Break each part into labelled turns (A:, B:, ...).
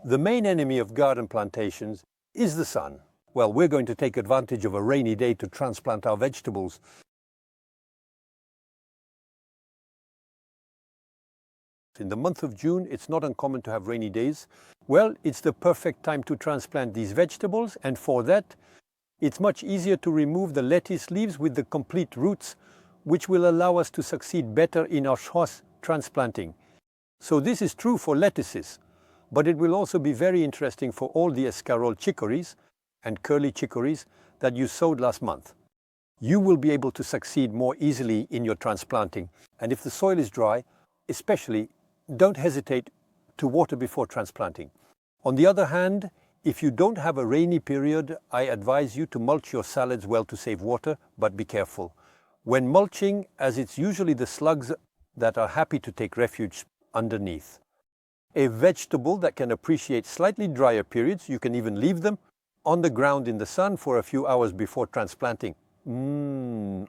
A: The main enemy of garden plantations is the sun. Well, we're going to take advantage of a rainy day to transplant our vegetables. In the month of June, it's not uncommon to have rainy days. Well, it's the perfect time to transplant these vegetables, and for that, it's much easier to remove the lettuce leaves with the complete roots, which will allow us to succeed better in our transplanting. So this is true for lettuces, but it will also be very interesting for all the escarole chicories and curly chicories that you sowed last month. You will be able to succeed more easily in your transplanting, and if the soil is dry, especially, don't hesitate to water before transplanting. On the other hand, if you don't have a rainy period, I advise you to mulch your salads well to save water, but be careful. When mulching, as it's usually the slugs that are happy to take refuge underneath. A vegetable that can appreciate slightly drier periods, you can even leave them on the ground in the sun for a few hours before transplanting,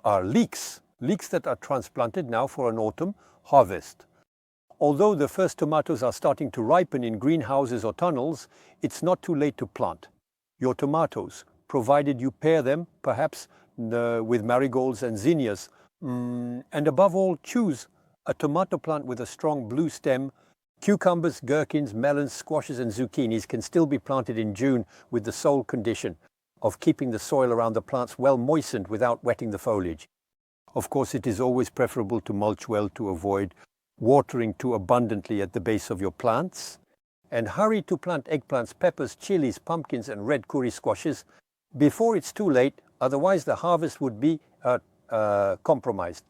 A: are leeks. Leeks that are transplanted now for an autumn harvest. Although the first tomatoes are starting to ripen in greenhouses or tunnels, it's not too late to plant your tomatoes, provided you pair them, perhaps, with marigolds and zinnias. And above all, choose a tomato plant with a strong blue stem. Cucumbers, gherkins, melons, squashes and zucchinis can still be planted in June with the sole condition of keeping the soil around the plants well moistened without wetting the foliage. Of course, it is always preferable to mulch well to avoid watering too abundantly at the base of your plants, and hurry to plant eggplants, peppers, chilies, pumpkins and red kuri squashes before it's too late, otherwise the harvest would be compromised.